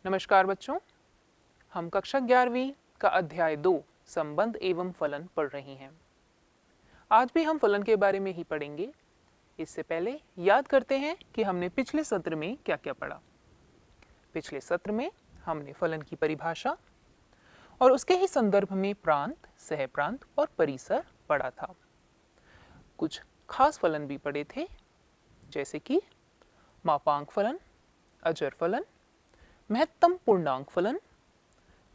नमस्कार बच्चों, हम कक्षा 11वीं का अध्याय 2 संबंध एवं फलन पढ़ रहे हैं। आज भी हम फलन के बारे में ही पढ़ेंगे। इससे पहले याद करते हैं कि हमने पिछले सत्र में क्या क्या पढ़ा। पिछले सत्र में हमने फलन की परिभाषा और उसके ही संदर्भ में प्रांत, सहप्रांत और परिसर पढ़ा था। कुछ खास फलन भी पढ़े थे, जैसे कि मापांक फलन, अजर फलन, महत्तम पूर्णांक फलन,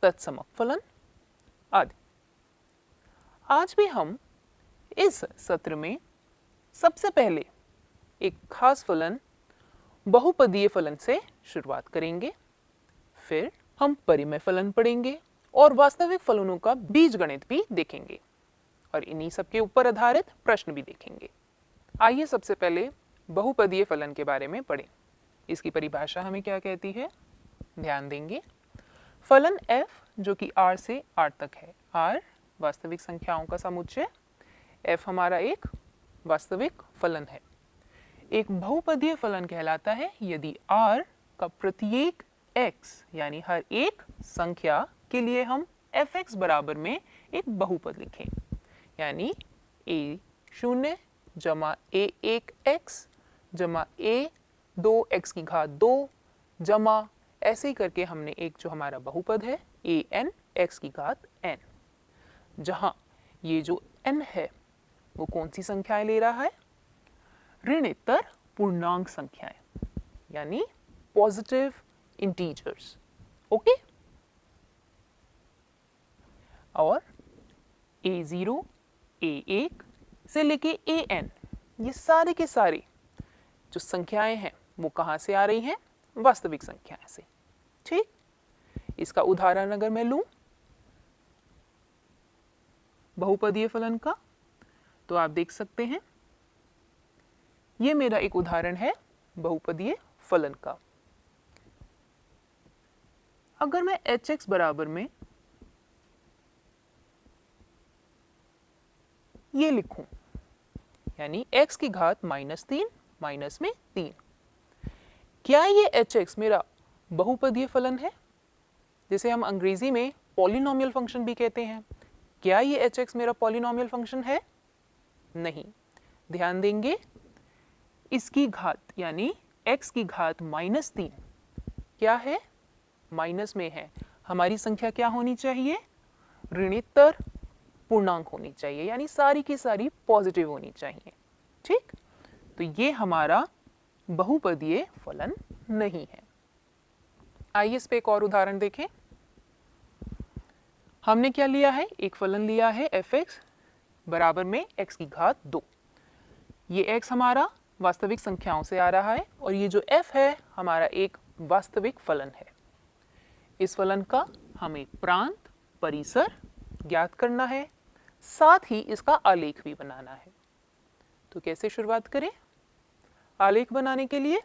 तत्समक फलन आदि। आज भी हम इस सत्र में सबसे पहले एक खास फलन बहुपदीय फलन से शुरुआत करेंगे। फिर हम परिमेय फलन पढ़ेंगे और वास्तविक फलनों का बीजगणित भी देखेंगे और इन्हीं सब के ऊपर आधारित प्रश्न भी देखेंगे। आइए सबसे पहले बहुपदीय फलन के बारे में पढ़ें। इसकी परिभाषा हमें क्या कहती है, ध्यान देंगे। फलन f जो कि r से r तक है, r वास्तविक संख्याओं का समुच्चय, f हमारा एक वास्तविक फलन है। एक बहुपदीय फलन कहलाता है यदि r का प्रत्येक x यानी हर एक संख्या के लिए हम fx बराबर में एक बहुपद लिखें, यानी a0 जमा a1x जमा a2x की घात 2 जमा ऐसे ही करके हमने एक जो हमारा बहुपद है an x की घात n, जहां ये जो n है वो कौन सी संख्याएं ले रहा है, ऋणोत्तर पूर्णांक संख्याएं, यानी पॉजिटिव इंटीजर्स। ओके। और a0, a1 से लेके an, ये सारे के सारे जो संख्याएं हैं वो कहां से आ रही हैं, वास्तविक संख्याएं से। ठीक, इसका उदाहरण अगर मैं लूं बहुपदीय फलन का, तो आप देख सकते हैं ये मेरा एक उदाहरण है बहुपदीय फलन का। अगर मैं hx बराबर में ये लिखूं, यानी x की घात -3 माइनस में 3, क्या ये hx मेरा बहुपदीय फलन है, जिसे हम अंग्रेजी में पॉलिनोमियल फंक्शन भी कहते हैं? क्या ये hx मेरा पॉलिनोमियल फंक्शन है? नहीं। ध्यान देंगे, इसकी घात यानी x की घात -3 क्या है, माइनस में है। हमारी संख्या क्या होनी चाहिए, ऋणोत्तर पूर्णांक होनी चाहिए, यानी सारी की सारी पॉजिटिव होनी चाहिए। ठीक, तो ये हमारा बहुपदीय फलन नहीं है। आइए इस पे एक और उदाहरण देखें। हमने क्या लिया है, एक फलन लिया है fx बराबर में x की घात 2। ये x हमारा वास्तविक संख्याओं से आ रहा है और ये जो f है हमारा एक वास्तविक फलन है। इस फलन का हमें प्रांत, परिसर ज्ञात करना है, साथ ही इसका आलेख भी बनाना है। तो कैसे शुरुआत करें? आलेख बनाने के लिए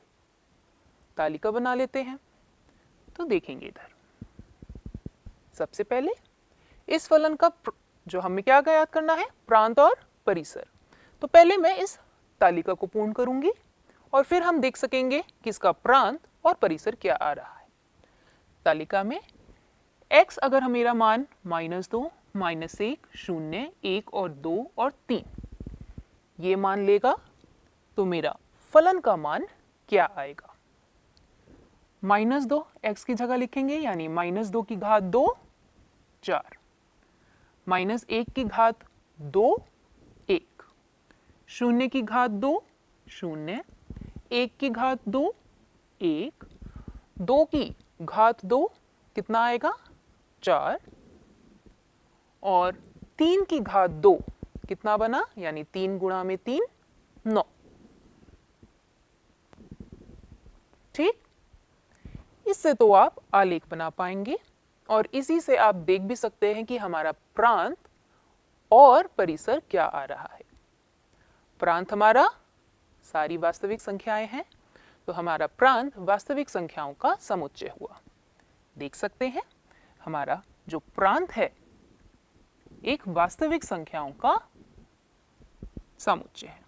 तालिका बना लेते हैं। तो देखेंगे इधर, सबसे पहले इस फलन का जो हमें क्या ज्ञात करना है, प्रांत और परिसर। तो पहले मैं इस तालिका को पूर्ण करूंगी और फिर हम देख सकेंगे कि इसका प्रांत और परिसर क्या आ रहा है। तालिका में x अगर मेरा मान -2, -1, 0, 1 और 2 और 3 ये मान लेगा, तो मेरा फलन का मान क्या आएगा? -2 x की जगह लिखेंगे, यानी -2 की घात 2 4, -1 की घात 2 1, 0 की घात 2 0, 1 की घात 2 1, 2 की घात 2 कितना आएगा, 4, और 3 की घात 2 कितना बना, यानी 3 गुणा में 3 9। ठीक, इससे तो आप आलेख बना पाएंगे और इसी से आप देख भी सकते हैं कि हमारा प्रांत और परिसर क्या आ रहा है। प्रांत हमारा सारी वास्तविक संख्याएं हैं, तो हमारा प्रांत वास्तविक संख्याओं का समुच्चय हुआ। देख सकते हैं हमारा जो प्रांत है एक वास्तविक संख्याओं का समुच्चय है,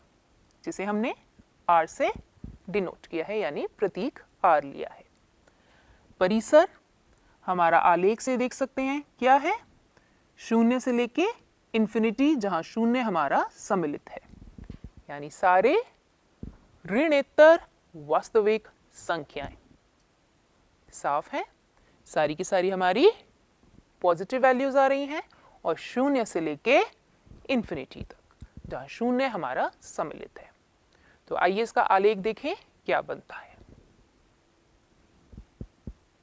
जिसे हमने r से डिनोट किया है, यानी प्रतीक r लिया है। परिसर हमारा आलेख से देख सकते हैं क्या है, शून्य से लेके इन्फिनिटी, जहां शून्य हमारा सम्मिलित है, यानी सारे ऋणेतर वास्तविक संख्याएं। साफ है, सारी की सारी हमारी पॉजिटिव वैल्यूज आ रही हैं और शून्य से लेके इन्फिनिटी तक, जहां शून्य हमारा सम्मिलित है। तो आइए इसका आलेख देखें क्या बनता है।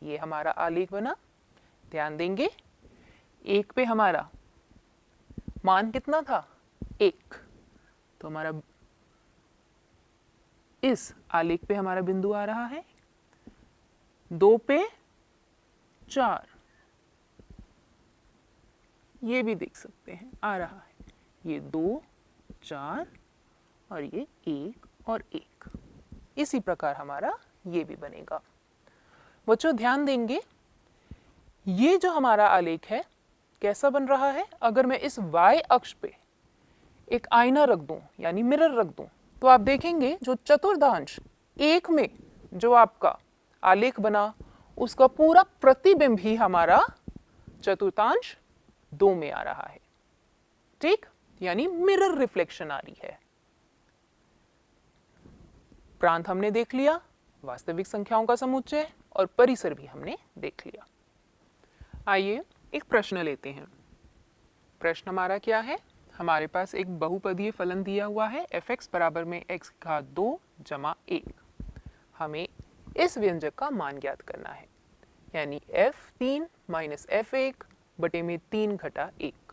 ये हमारा आलेख बना, ध्यान देंगे। एक पे हमारा मान कितना था, 1, तो हमारा इस आलेख पे हमारा बिंदु आ रहा है। 2 पे 4, ये भी देख सकते हैं आ रहा है, ये 2, 4 और ये 1 और 1। इसी प्रकार हमारा ये भी बनेगा। बच्चों ध्यान देंगे, ये जो हमारा आलेख है कैसा बन रहा है। अगर मैं इस y अक्ष पे एक आईना रख दूं यानी मिरर रख दूं, तो आप देखेंगे जो चतुर्थांश 1 में जो आपका आलेख बना, उसका पूरा प्रतिबिंब ही हमारा चतुर्थांश 2 में आ रहा है। ठीक, यानी मिरर रिफ्लेक्शन आ रही है। प्रांत हमने देख लिया, वास्तविक संख्याओं का समुच्चय और परिसर भी हमने देख लिया। आइए एक प्रश्न लेते हैं। प्रश्न हमारा क्या है, हमारे पास एक बहुपदीय फलन दिया हुआ है f(x) बराबर में x की घात 2 जमा 1। हमें इस व्यंजक का मान ज्ञात करना है, यानी f3 माइनस f1 बटे में 3 घटा 1।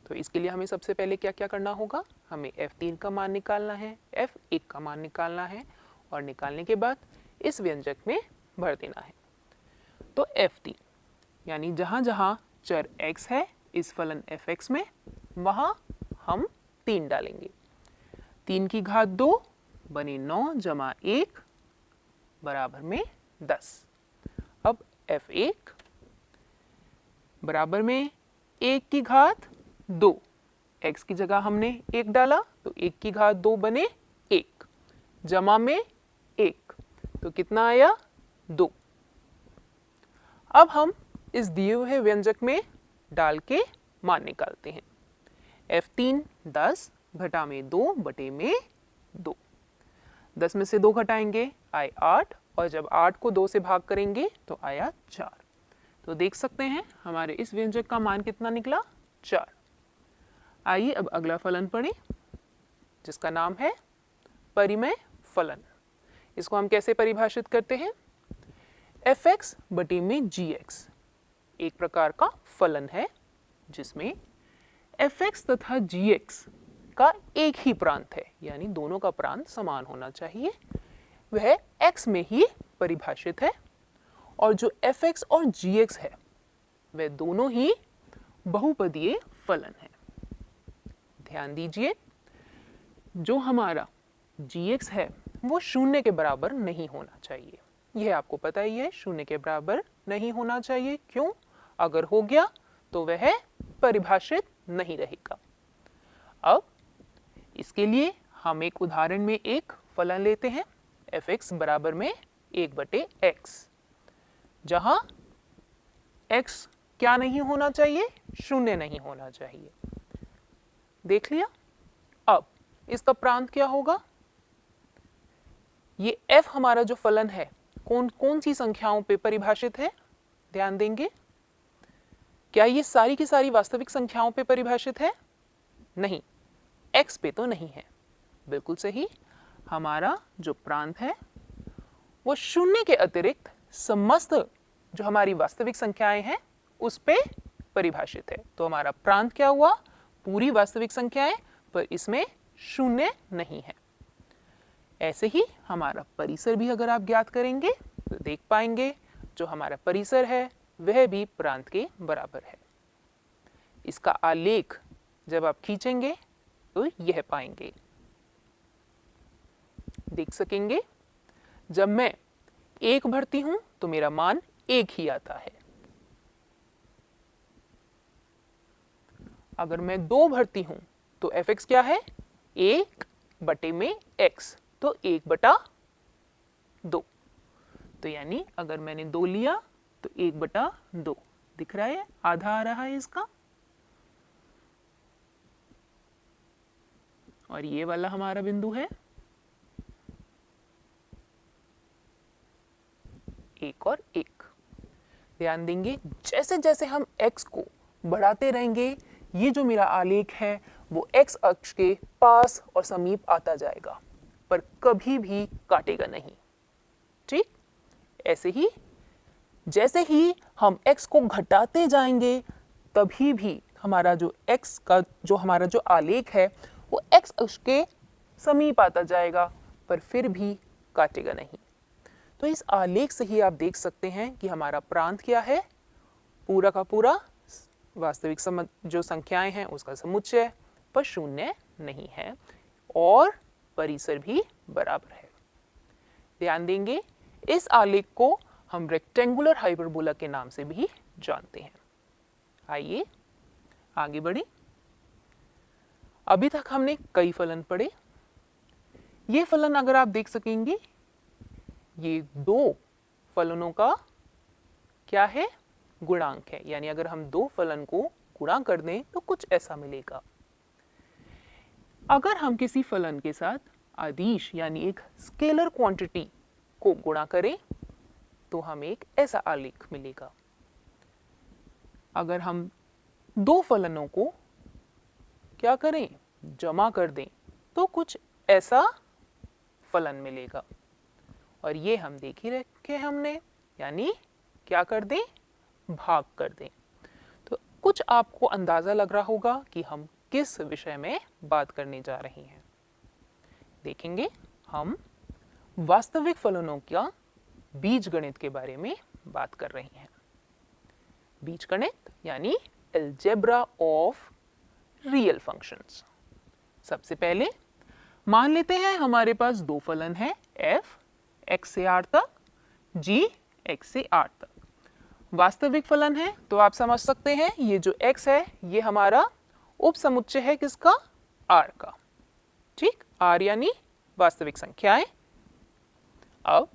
तो इसके लिए हमें सबसे पहले क्या क्या करना होगा, हमें f3 का मान निकालना है, f1 का मान निकालना है और निकालने के बाद इस व्यंजक में भर देना है। तो f3 यानी जहां जहां चर x है इस फलन f(x) में, वहां हम 3 डालेंगे। 3 की घात 2 बने 9 जमा 1 बराबर में 10। अब f1 बराबर में 1 की घात 2, x की जगह हमने 1 डाला तो 1 की घात 2 बने 1 जमा में 1, तो कितना आया 2। अब हम इस दिए हुए व्यंजक में डाल के मान निकालते हैं। f3 10 घटा में 2 बटे में 2, 10 में से 2 घटाएंगे आए 8 और जब 8 को 2 से भाग करेंगे तो आया 4। तो देख सकते हैं हमारे इस व्यंजक का मान कितना निकला, 4। आइए अब अगला फलन पढ़ें जिसका नाम है परिमेय फलन। इसको हम कैसे परिभाषित करते हैं, f(x) बटे में gx एक प्रकार का फलन है जिसमें f(x) तथा gx का एक ही प्रांत है, यानी दोनों का प्रांत समान होना चाहिए, वह x में ही परिभाषित है। और जो f(x) और gx है वह दोनों ही बहुपदीय फलन है। ध्यान दीजिए, जो हमारा gx है वो शून्य के बराबर नहीं होना चाहिए। यह आपको पता ही है, शून्य के बराबर नहीं होना चाहिए। क्यों? अगर हो गया तो वह परिभाषित नहीं रहेगा। अब इसके लिए हम एक उदाहरण में एक फलन लेते हैं f(x) बराबर में 1 बटे x, जहां x क्या नहीं होना चाहिए, शून्य नहीं होना चाहिए। देख लिया। अब इसका प्रांत क्या होगा, ये f हमारा जो फलन है कौन कौन सी संख्याओं पे परिभाषित है, ध्यान देंगे। क्या ये सारी की सारी वास्तविक संख्याओं पे परिभाषित है? नहीं, x पे तो नहीं है। बिल्कुल सही, हमारा जो प्रांत है वो शून्य के अतिरिक्त समस्त जो हमारी वास्तविक संख्याएं हैं उस पे परिभाषित है। तो हमारा प्रांत क्या हुआ, पूरी वास्तविक संख्याएं, पर इसमें शून्य नहीं है। ऐसे ही हमारा परिसर भी अगर आप ज्ञात करेंगे तो देख पाएंगे जो हमारा परिसर है वह भी प्रांत के बराबर है। इसका आलेख जब आप खींचेंगे तो यह पाएंगे, देख सकेंगे। जब मैं 1 भरती हूं तो मेरा मान 1 ही आता है। अगर मैं 2 भरती हूं तो f(x) क्या है, 1 बटे में x, तो 1 बटा 2। तो यानी अगर मैंने 2 लिया तो 1/2 दिख रहा है, आधा आ रहा है इसका। और ये वाला हमारा बिंदु है 1 और 1। ध्यान देंगे जैसे जैसे हम x को बढ़ाते रहेंगे, ये जो मेरा आलेख है वो x अक्ष के पास और समीप आता जाएगा, पर कभी भी काटेगा नहीं। ठीक, ऐसे ही जैसे ही हम x को घटाते जाएंगे, तभी भी हमारा जो x का जो हमारा जो आलेख है वो x अक्ष के समीप आता जाएगा, पर फिर भी काटेगा नहीं। तो इस आलेख से ही आप देख सकते हैं कि हमारा प्रांत क्या है, पूरा का पूरा वास्तविक जो संख्याएं हैं उसका समुच्चय, पर शून्य नहीं है और परिसर भी बराबर है। ध्यान देंगे इस आलेख को हम रेक्टेंगुलर हाइपरबोला के नाम से भी जानते हैं। आइए आगे बढ़े। अभी तक हमने कई फलन पढ़े। ये फलन अगर आप देख सकेंगे, ये दो फलनों का क्या है, गुणांक है। यानी अगर हम दो फलन को गुणा कर दें तो कुछ ऐसा मिलेगा। अगर हम किसी फलन के साथ अदिश यानी एक स्केलर क्वांटिटी को गुणा करें तो हमें एक ऐसा आलेख मिलेगा। अगर हम दो फलनों को क्या करें, जमा कर दें तो कुछ ऐसा फलन मिलेगा। और ये हम देख ही रखे हमने, यानी क्या कर दें, भाग कर दें। तो कुछ आपको अंदाजा लग रहा होगा कि हम किस विषय में बात करने जा रहे हैं। देखेंगे हम वास्तविक फलनों का बीजगणित के बारे में बात कर रहे हैं। बीजगणित यानी अलजेब्रा ऑफ रियल फंक्शंस। सबसे पहले मान लेते हैं हमारे पास दो फलन है, f x से r तक, g x से r तक। वास्तविक फलन है तो आप समझ सकते हैं ये जो x है ये हमारा उपसमुच्चय है किसका, r का। ठीक, r यानी वास्तविक संख्याएं। अब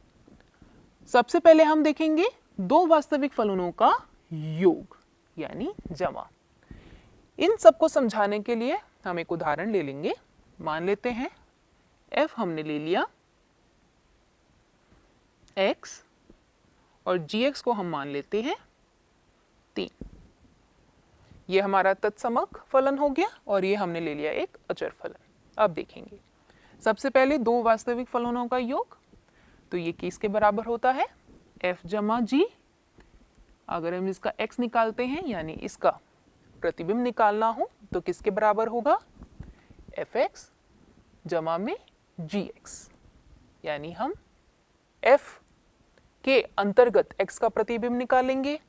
सबसे पहले हम देखेंगे दो वास्तविक फलनों का योग यानी जमा। इन सबको समझाने के लिए हम एक उदाहरण ले लेंगे। मान लेते हैं f हमने ले लिया x और gx को हम मान लेते हैं 3। ये हमारा तत्समक फलन हो गया और ये हमने ले लिया एक अचर फलन। अब देखेंगे सबसे पहले दो वास्तविक फलनों का योग, तो ये किसके बराबर होता है, f जमा g। अगर हम इसका x निकालते हैं यानी इसका प्रतिबिंब निकालना हो तो किसके बराबर होगा, fx जमा में gx। यानी हम f के अंतर्गत x का प्रतिबिंब निकालेंगे,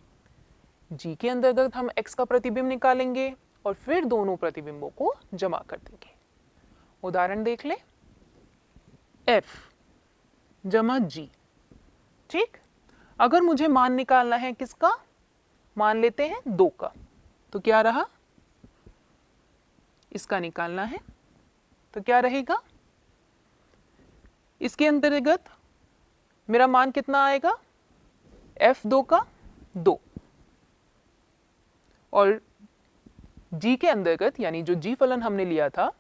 g के अंतर्गत हम x का प्रतिबिंब निकालेंगे और फिर दोनों प्रतिबिंबों को जमा कर देंगे। उदाहरण देख ले, f जमा g। ठीक, अगर मुझे मान निकालना है किसका, मान लेते हैं 2 का, तो क्या रहा, इसका निकालना है तो क्या रहेगा, इसके अंतर्गत मेरा मान कितना आएगा, f2 का 2 और g के अंतर्गत यानी जो g फलन हमने लिया था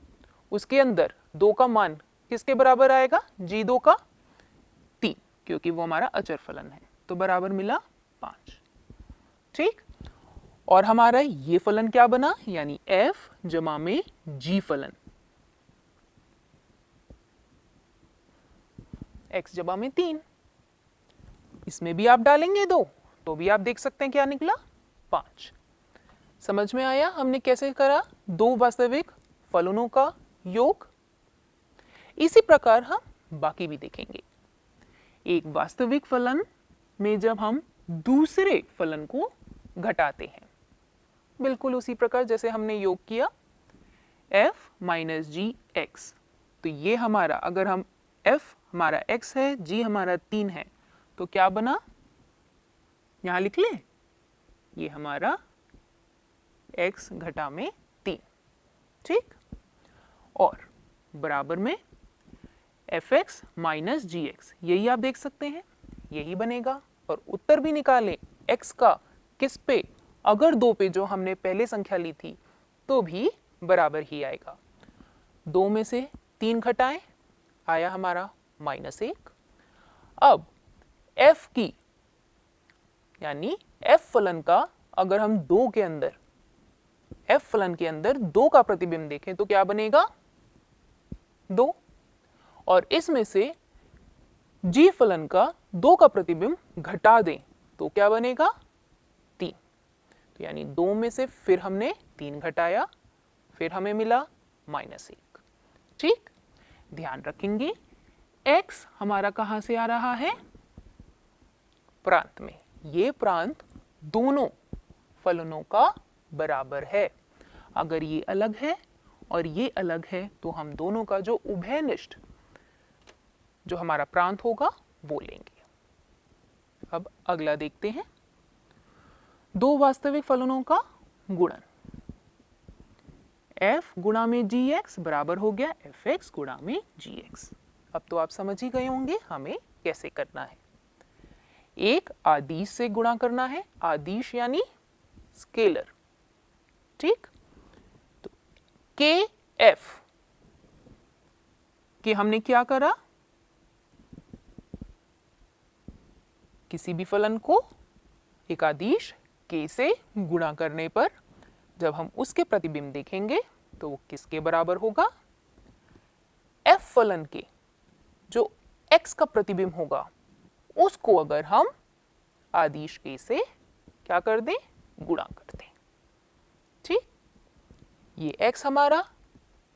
उसके अंदर 2 का मान किसके बराबर आएगा, g2 का 3, क्योंकि वो हमारा अचर फलन है, तो बराबर मिला 5। ठीक, और हमारा ये फलन क्या बना, यानी f जमा में g फलन, x जमा में 3। इसमें भी आप डालेंगे 2 तो भी आप देख सकते हैं क्या निकला, 5। समझ में आया हमने कैसे करा दो वास्तविक फलनों का योग। इसी प्रकार हम बाकी भी देखेंगे। एक वास्तविक फलन में जब हम दूसरे फलन को घटाते हैं, बिल्कुल उसी प्रकार जैसे हमने योग किया f माइनस जी एक्स, तो ये हमारा, अगर हम f हमारा x है, g हमारा 3 है, तो क्या बना, यहां लिख ले, ये हमारा x घटा में 3। ठीक, और बराबर में fx माइनस जी एक्स, यही आप देख सकते हैं, यही बनेगा। और उत्तर भी निकालें x का किस पे, अगर 2 पे जो हमने पहले संख्या ली थी तो भी बराबर ही आएगा। 2 में से 3 घटाएं, आया हमारा -1। अब f की यानी f फलन का अगर हम 2 के अंदर f फलन के अंदर 2 का प्रतिबिंब देखें तो क्या बनेगा 2, और इसमें से g फलन का 2 का प्रतिबिंब घटा दें तो क्या बनेगा 3। तो यानी 2 में से फिर हमने 3 घटाया, फिर हमें मिला -1। ठीक, ध्यान रखेंगे x हमारा कहां से आ रहा है, प्रांत में। ये प्रांत दोनों फलनों का बराबर है। अगर ये अलग है और ये अलग है तो हम दोनों का जो उभयनिष्ठ जो हमारा प्रांत होगा वो लेंगे। अब अगला देखते हैं, दो वास्तविक फलनों का गुणन। f गुणा में gx बराबर हो गया fx गुणा में gx। अब तो आप समझ ही गए होंगे हमें कैसे करना है। एक आदिश से गुणा करना है, आदिश यानी स्केलर। ठीक, तो kf कि हमने क्या करा, किसी भी फलन को एक आदिश k से गुणा करने पर जब हम उसके प्रतिबिंब देखेंगे तो वो किसके बराबर होगा, f फलन के जो x का प्रतिबिंब होगा उसको अगर हम आदिश k से क्या कर दें, गुणा कर दें। ठीक, ये x हमारा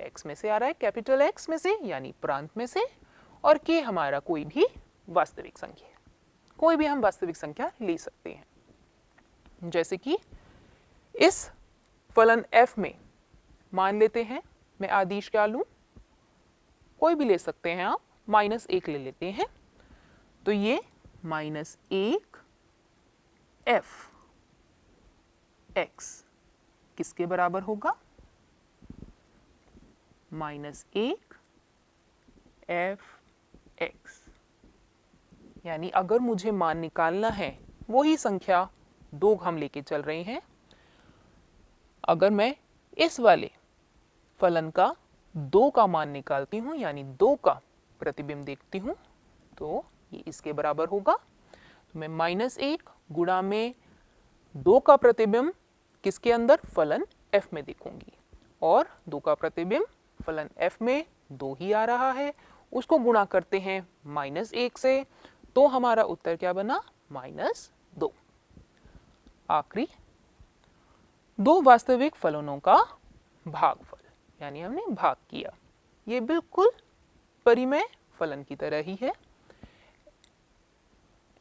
x में से आ रहा है, कैपिटल X में से यानी प्रांत में से, और k हमारा कोई भी वास्तविक संख्या है। कोई भी हम वास्तविक संख्या ले सकते हैं। जैसे कि इस फलन f में मान लेते हैं, मैं आदिश क्या लूं, कोई भी ले सकते हैं आप, -1 ले लेते हैं। तो ये -1 f x किसके बराबर होगा, -1 f x। यानी अगर मुझे मान निकालना है, वही संख्या 2 हम लेके चल रहे हैं। अगर मैं इस वाले फलन का 2 का मान निकालती हूं यानी 2 का प्रतिबिंब देखती हूं तो ये इसके बराबर होगा। तो मैं -1 गुणा में 2 का प्रतिबिंब किसके अंदर, फलन f में देखूंगी, और 2 का प्रतिबिंब फलन f में 2 ही आ रहा है, उसको गुणा करते हैं -1 से, तो हमारा उत्तर क्या बना, -2। आखिरी, दो वास्तविक फलनों का भागफल, यानी हमने भाग किया। ये बिल्कुल परिमेय फलन की तरह ही है।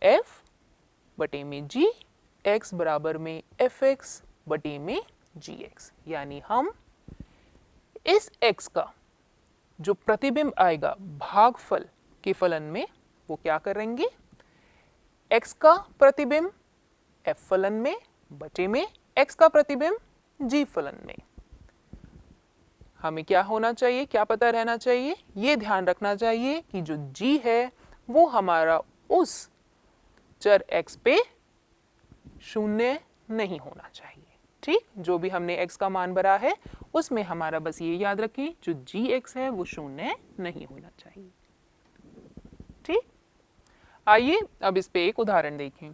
f बटे में g, x बराबर में fx बटे में gx। यानी हम इस x का जो प्रतिबिंब आएगा भागफल के फलन में वो क्या करेंगे, x का प्रतिबिंब f फलन में बटे में x का प्रतिबिंब g फलन में। हमें क्या होना चाहिए, क्या पता रहना चाहिए, ये ध्यान रखना चाहिए कि जो g है वो हमारा उस चर x पे शून्य नहीं होना चाहिए। ठीक, जो भी हमने x का मान भरा है उसमें हमारा बस ये याद रखें जो gx है वो शून्य नहीं होना चाहिए। ठीक, आइए अब इस पे एक उदाहरण देखें।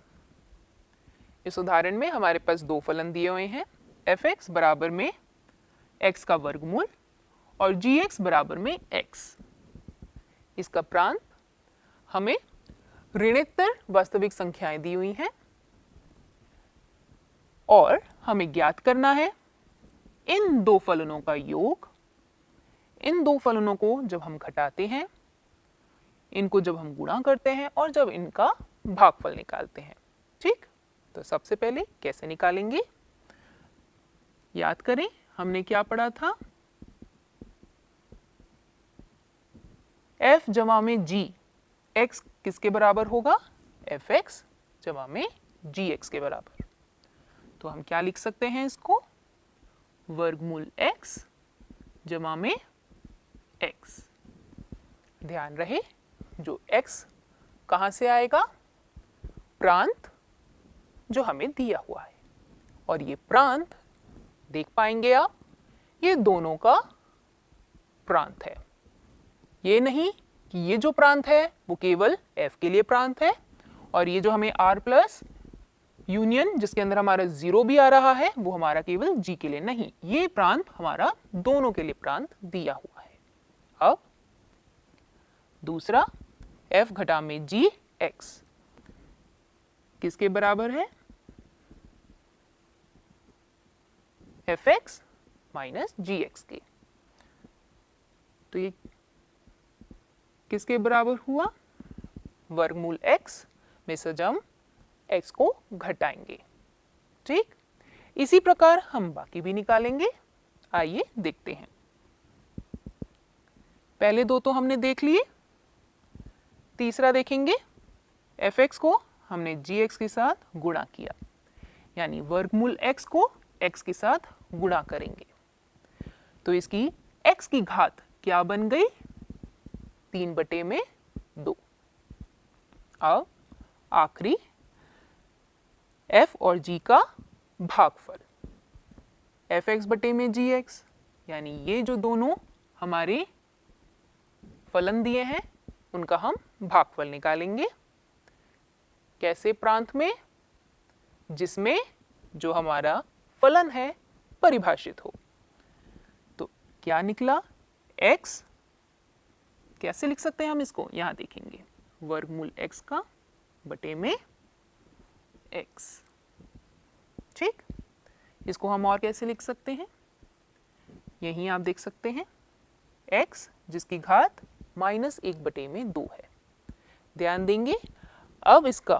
इस उदाहरण में हमारे पास दो फलन दिए हुए हैं, fx बराबर में x का वर्गमूल और gx बराबर में x। इसका प्रांत हमें ऋणोत्तर वास्तविक संख्याएं दी हुई हैं और हमें ज्ञात करना है इन दो फलनों का योग। इन दो फलनों को जब हम घटाते हैं, इनको जब हम गुणा करते हैं और जब इनका भागफल निकालते हैं। ठीक, तो सबसे पहले कैसे निकालेंगे, याद करें हमने क्या पढ़ा था, f जमा में g, x किसके बराबर होगा, fx जमा में gx के बराबर। तो हम क्या लिख सकते हैं इसको, वर्गमूल x जमा में x। ध्यान रहे जो x कहां से आएगा, प्रांत जो हमें दिया हुआ है। और ये प्रांत देख पाएंगे आप, ये दोनों का प्रांत है। ये नहीं कि ये जो प्रांत है वो केवल f के लिए प्रांत है, और ये जो हमें r प्लस यूनियन जिसके अंदर हमारा 0 भी आ रहा है वो हमारा केवल g के लिए नहीं, ये प्रांत हमारा दोनों के लिए प्रांत दिया हुआ है। अब दूसरा f घटा में g x किसके बराबर है? fx माइनस gx के। तो ये किसके बराबर हुआ? वर्गमूल x में से हम x को घटाएंगे। ठीक, इसी प्रकार हम बाकी भी निकालेंगे। आइए देखते हैं। पहले दो तो हमने देख लिए, तीसरा देखेंगे। fx को हमने gx के साथ गुणा किया, यानी वर्गमूल x को x के साथ गुणा करेंगे, तो इसकी x की घात क्या बन गई? 3/2। अब आखिरी f और g का भागफल fx बटे में gx, यानी ये जो दोनों हमारे फलन दिए हैं उनका हम भागफल निकालेंगे। कैसे? प्रांत में जिसमें जो हमारा फलन है परिभाषित हो। तो क्या निकला? x, कैसे लिख सकते हैं हम इसको? यहां देखेंगे, वर्गमूल x का बटे में x। ठीक, इसको हम और कैसे लिख सकते हैं? यहीं आप देख सकते हैं, x जिसकी घात -1/2 है। ध्यान देंगे, अब इसका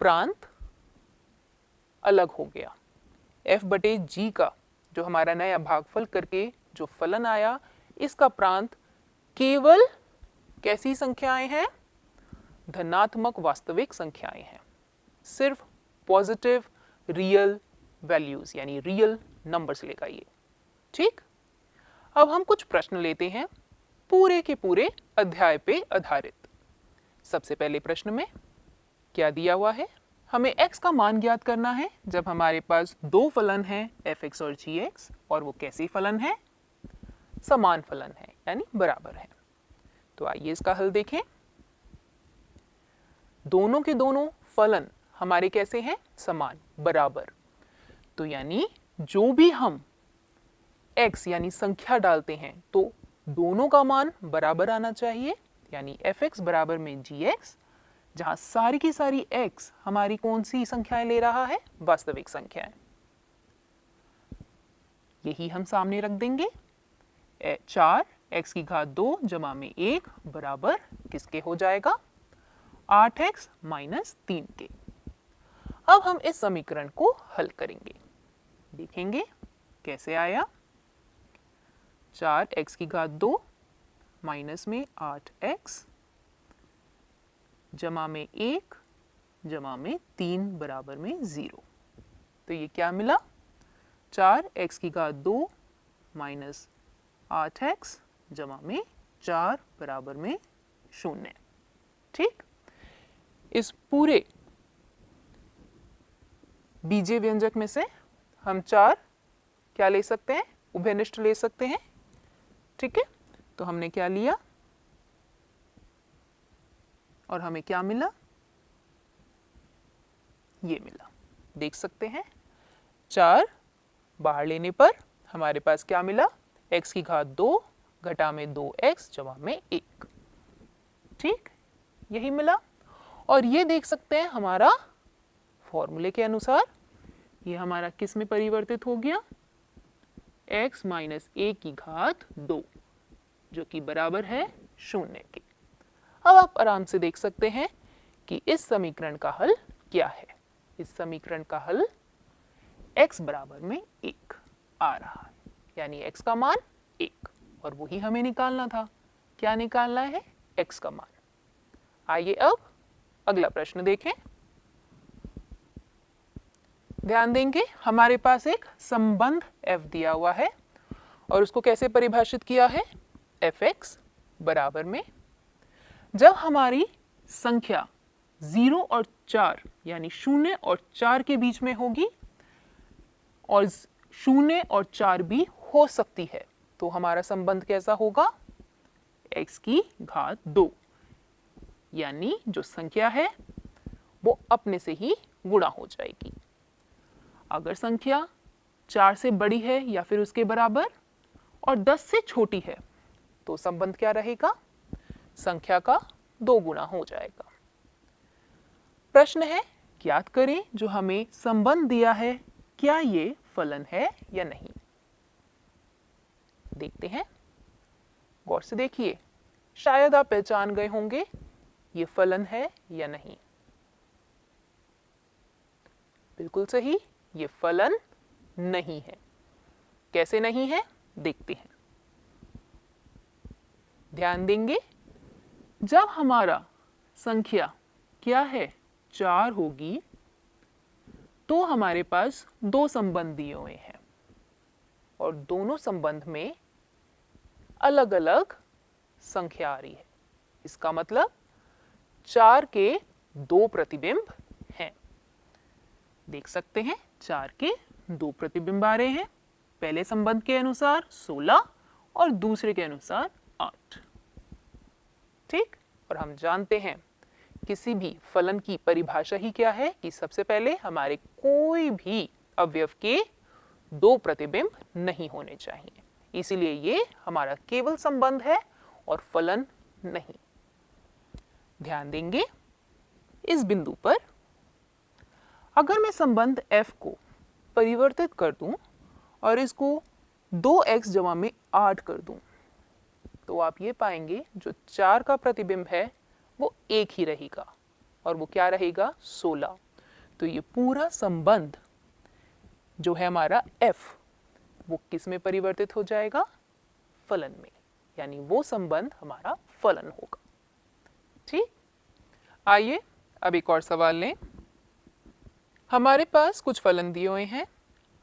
प्रांत अलग हो गया। f बटे g का जो हमारा नया भागफल करके जो फलन आया, इसका प्रांत केवल कैसी संख्याएं हैं? धनात्मक वास्तविक संख्याएं हैं, सिर्फ पॉजिटिव रियल वैल्यूज यानी रियल नंबर्स लेगा ये। ठीक, अब हम कुछ प्रश्न लेते हैं पूरे के पूरे अध्याय पे आधारित। सबसे पहले प्रश्न में क्या दिया हुआ है? हमें x का मान ज्ञात करना है जब हमारे पास दो फलन हैं fx और gx, और वो कैसे फलन है? समान फलन है यानी बराबर है। तो आइए इसका हल देखें। दोनों के दोनों फलन हमारे कैसे हैं? समान, बराबर। तो यानी जो भी हम x यानी संख्या डालते हैं तो दोनों का मान बराबर आना चाहिए, यानी fx बराबर में gx, जहां सारी की सारी x हमारी कौन सी संख्याएं ले रहा है? वास्तविक संख्याएं। यही हम सामने रख देंगे। 4 x की घात 2 जमा में 1 बराबर किसके हो जाएगा? 8x माइनस 3 के। अब हम इस समीकरण को हल करेंगे, देखेंगे कैसे आया। 4x की घात 2 माइनस में 8x जमा में 1 जमा में 3 बराबर में 0। तो ये क्या मिला? 4x की घात 2 माइनस 8x जमा में 4 बराबर में 0। ठीक, इस पूरे बीजीय व्यंजक में से हम 4 क्या ले सकते हैं? उभयनिष्ठ ले सकते हैं। ठीक है, तो हमने क्या लिया और हमें क्या मिला? ये मिला, देख सकते हैं। 4 बाहर लेने पर हमारे पास क्या मिला? x की घात 2 घटा में 2x जमा में 1। ठीक, यही मिला। और ये देख सकते हैं हमारा फॉर्मूले के अनुसार ये हमारा किस में परिवर्तित हो गया? x माइनस 1 की घात 2 जो कि बराबर है 0 के। अब आप आराम से देख सकते हैं कि इस समीकरण का हल क्या है। इस समीकरण का हल x बराबर में 1 आ रहा है, यानी x का मान 1, और वही हमें निकालना था। क्या निकालना है? x का मान। आइए अब अगला प्रश्न देखें। ध्यान देंगे, हमारे पास एक संबंध f दिया हुआ है और उसको कैसे परिभाषित किया है? fx बराबर में जब हमारी संख्या 0 और 4 यानी 0 और 4 के बीच में होगी और 0 और 4 भी हो सकती है। तो हमारा संबंध कैसा होगा? x की घात 2, यानी जो संख्या है वो अपने से ही गुणा हो जाएगी। अगर संख्या 4 से बड़ी है या फिर उसके बराबर और 10 से छोटी है तो संबंध क्या रहेगा? संख्या का 2 गुना हो जाएगा। प्रश्न है, ज्ञात करें जो हमें संबंध दिया है क्या ये फलन है या नहीं। देखते हैं, गौर से देखिए, शायद आप पहचान गए होंगे ये फलन है या नहीं। बिल्कुल सही, ये फलन नहीं है। कैसे नहीं है देखते हैं। ध्यान देंगे, जब हमारा संख्या क्या है 4 होगी तो हमारे पास 2 संबंध दिए हुए हैं और दोनों संबंध में अलग अलग संख्या आ रही है। इसका मतलब 4 के 2 प्रतिबिंब हैं। देख सकते हैं 4 के 2 प्रतिबिंब आ रहे हैं, पहले संबंध के अनुसार 16 और दूसरे के अनुसार 8। ठीक, और हम जानते हैं किसी भी फलन की परिभाषा ही क्या है कि सबसे पहले हमारे कोई भी अवयव के 2 प्रतिबिंब नहीं होने चाहिए। इसीलिए ये हमारा केवल संबंध है और फलन नहीं। ध्यान देंगे इस बिंदु पर, अगर मैं संबंध f को परिवर्तित कर दूं और इसको 2x जमा में 8 कर दूं तो आप ये पाएंगे जो 4 का प्रतिबिंब है वो एक ही रहेगा और वो क्या रहेगा? 16। तो ये पूरा संबंध जो है हमारा f वो किस में परिवर्तित हो जाएगा? फलन में, यानी वो संबंध हमारा फलन होगा। ठीक, आइए अब एक और सवाल लें। हमारे पास कुछ फलन दिए हुए हैं,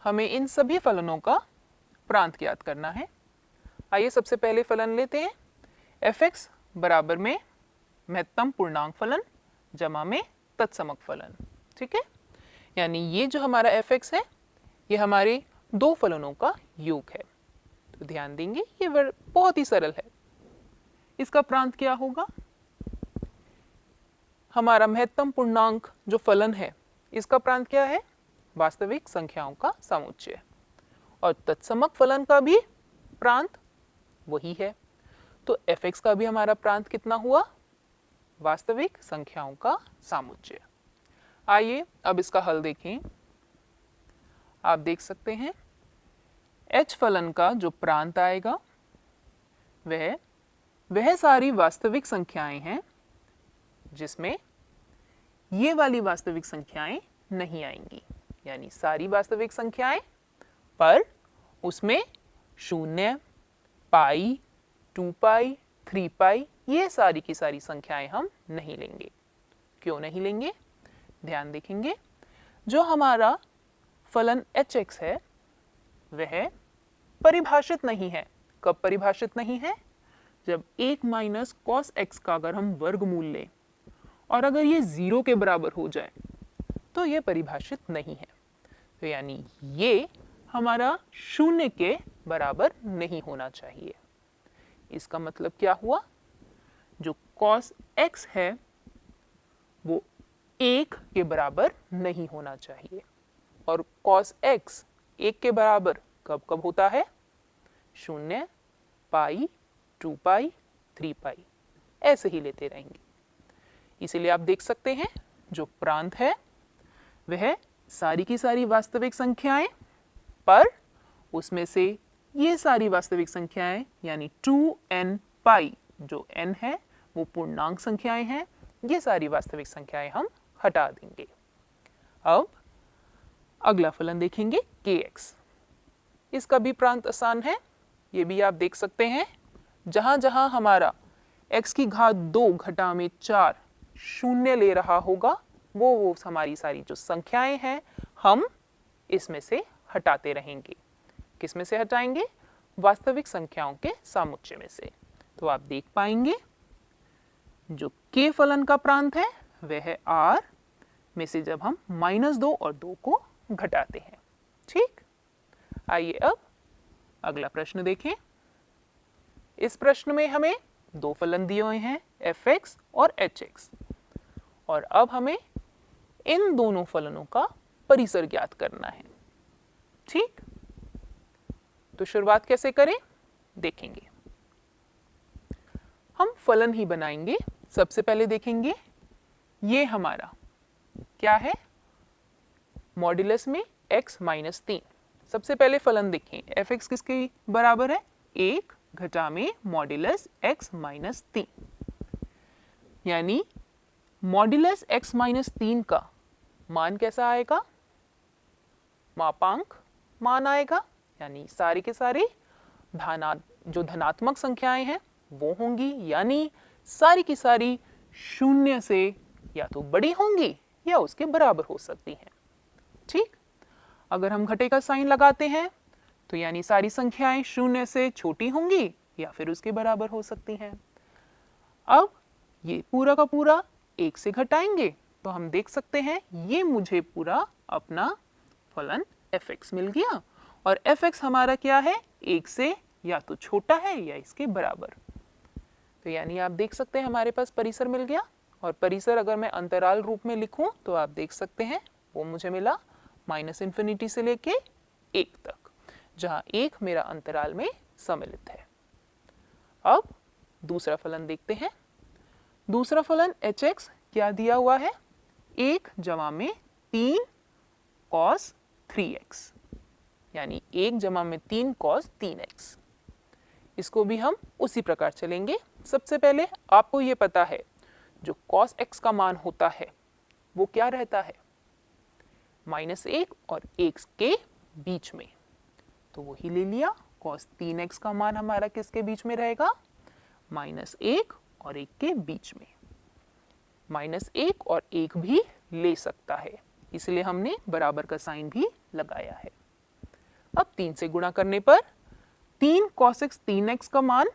हमें इन सभी फलनों का प्रांत ज्ञात करना है। आइए सबसे पहले फलन लेते हैं, fx बराबर में महत्तम पूर्णांक फलन जमा में तत्समक फलन। ठीक है, यानी ये जो हमारा fx है ये हमारे 2 फलनों का योग है। तो ध्यान देंगे ये बहुत ही सरल है। इसका प्रांत क्या होगा? हमारा महत्तम पूर्णांक जो फलन है इसका प्रांत क्या है? वास्तविक संख्याओं का समुच्चय। और तत्समक फलन का भी प्रांत वही है। तो fx का भी हमारा प्रांत कितना हुआ? वास्तविक संख्याओं का समुच्चय। आइए अब इसका हल देखें। आप देख सकते हैं h फलन का जो प्रांत आएगा वह सारी वास्तविक संख्याएं हैं जिसमें ये वाली वास्तविक संख्याएं नहीं आएंगी, यानी सारी वास्तविक संख्याएं पर उसमें 0, पाई, 2 पाई, 3 पाई ये सारी की सारी संख्याएं हम नहीं लेंगे। क्यों नहीं लेंगे? ध्यान देखेंगे, जो हमारा फलन hx है वह परिभाषित नहीं है। कब परिभाषित नहीं है? जब 1 माइनस कॉस x का अगर हम वर्गमूल लें और अगर ये 0 के बराबर हो जाए तो ये परिभाषित नहीं है। तो यानी ये हमारा 0 के बराबर नहीं होना चाहिए। इसका मतलब क्या हुआ? जो cos x है वो 1 के बराबर नहीं होना चाहिए और cos x 1 के बराबर कब कब होता है? 0, पाई, 2 पाई, 3 पाई ऐसे ही लेते रहेंगे। इसीलिए आप देख सकते हैं जो प्रांत है वह सारी की सारी वास्तविक संख्याएं पर उसमें से ये सारी वास्तविक संख्याएं यानी 2n पाई, जो n है वो पूर्णांक संख्याएं हैं, ये सारी वास्तविक संख्याएं हम हटा देंगे। अब अगला फलन देखेंगे kx। इसका भी प्रांत आसान है, ये भी आप देख सकते हैं जहां जहां हमारा x की घात 2 घटा में 4 0 ले रहा होगा वो हमारी सारी जो संख्याएं हैं हम इसमें से हटाते रहेंगे। किस में से हटाएंगे? वास्तविक संख्याओं के समुच्चय में से। तो आप देख पाएंगे जो k फलन का प्रांत है वह है r में से जब हम -2 और 2 को घटाते हैं। ठीक, आइए अब अगला प्रश्न देखें। इस प्रश्न में हमें दो फलन दिए हुए हैं f(x) और h(x) और अब हमें इन दोनों फलनों का परिसर ज्ञात करना है। ठीक, तो शुरुआत कैसे करें देखेंगे। हम फलन ही बनाएंगे। सबसे पहले देखेंगे ये हमारा क्या है, मॉड्यूलस में x - 3। सबसे पहले फलन देखें, f(x) किसके बराबर है, 1 घटा में मॉड्यूलस x - 3, यानी मॉड्यूलस x - 3 का मान कैसा आएगा, मापांक मान आएगा, यानी सारी के सारी जो धनात्मक संख्याएं हैं वो होंगी, यानी सारी की सारी शून्य से या तो बड़ी होंगी या उसके बराबर हो सकती हैं। ठीक, अगर हम घटे का साइन लगाते हैं तो यानी सारी संख्याएं शून्य से छोटी होंगी या फिर उसके बराबर हो सकती हैं। अब ये पूरा का पूरा 1 से घटाएंगे तो हम देख सकते हैं ये मुझे पूरा अपना फलन f(x) मिल गया और f(x) हमारा क्या है, 1 से या तो छोटा है या इसके बराबर। तो यानी आप देख सकते हैं हमारे पास परिसर मिल गया, और परिसर अगर मैं अंतराल रूप में लिखूं तो आप देख सकते हैं वो मुझे मिला -∞ से लेके 1 तक, जहां 1 मेरा अंतराल में सम्मिलित है। अब दूसरा फलन देखते हैं। दूसरा फलन h(x) क्या दिया हुआ है, 1 जमा में 3 cos 3x, यानी 1 जमा में 3 cos 3x। इसको भी हम उसी प्रकार चलेंगे। सबसे पहले आपको ये पता है जो cos x का मान होता है वो क्या रहता है, -1 और 1 के बीच में, तो वही ले लिया। cos 3x का मान हमारा किसके बीच में रहेगा, -1 और 1 के बीच में। -1 और 1 भी ले सकता है, इसलिए हमने बराबर का साइन भी लगाया है। अब 3 से गुणा करने पर 3 cos x 3x का मान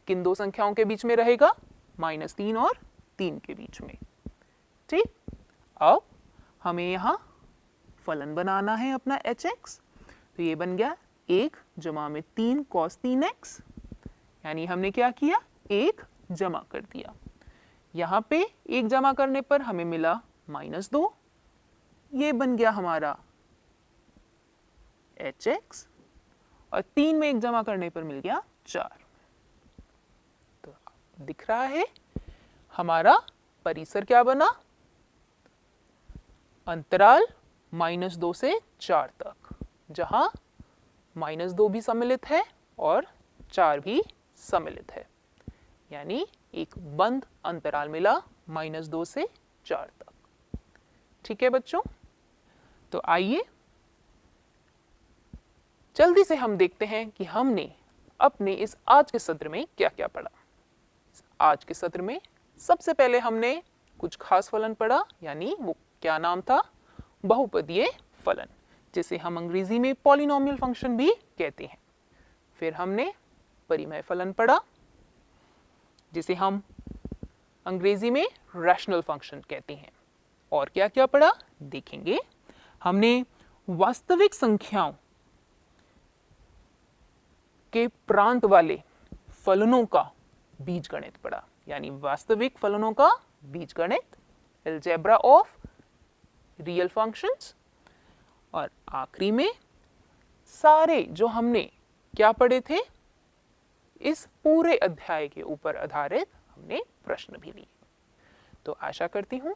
किन दो संख्याओं के बीच में रहेगा, -3 और 3 के बीच में। ठीक, अब हमें यहाँ फलन बनाना है अपना h(x), तो ये बन गया 1 जमा में 3 cos 3x, यानी हमने क्या किया, 1 जमा कर दिया। यहाँ पे 1 जमा करने पर हमें मिला -2, ये बन गया हमारा h(x), और 3 में 1 जमा करने पर मिल गया 4। तो दिख रहा है हमारा परिसर क्या बना, अंतराल -2 से 4 तक, जहां -2 भी सम्मिलित है और 4 भी सम्मिलित है, यानी एक बंद अंतराल मिला -2 से 4 तक। ठीक है बच्चों, तो आइए जल्दी से हम देखते हैं कि हमने अपने इस आज के सत्र में क्या क्या पढ़ा। आज के सत्र में सबसे पहले हमने कुछ खास फलन पढ़ा, यानी वो क्या नाम था, बहुपदीय फलन, जिसे हम अंग्रेजी में पॉलिनोमियल फंक्शन भी कहते हैं। फिर हमने परिमेय फलन पढ़ा, जिसे हम अंग्रेजी में रैशनल फंक्शन कहते हैं। और क्या क्या पढ़ा देखेंगे। हमने वास्तविक संख्याओं के प्रांत वाले फलनों का बीजगणित पढ़ा, यानी वास्तविक फलनों का बीजगणित, अलजेब्रा ऑफ रियल फंक्शंस। और आखिरी में सारे जो हमने क्या पढ़े थे, इस पूरे अध्याय के ऊपर आधारित हमने प्रश्न भी लिए। तो आशा करती हूँ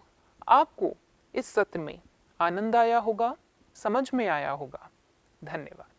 आपको इस सत्र में आनंद आया होगा, समझ में आया होगा। धन्यवाद।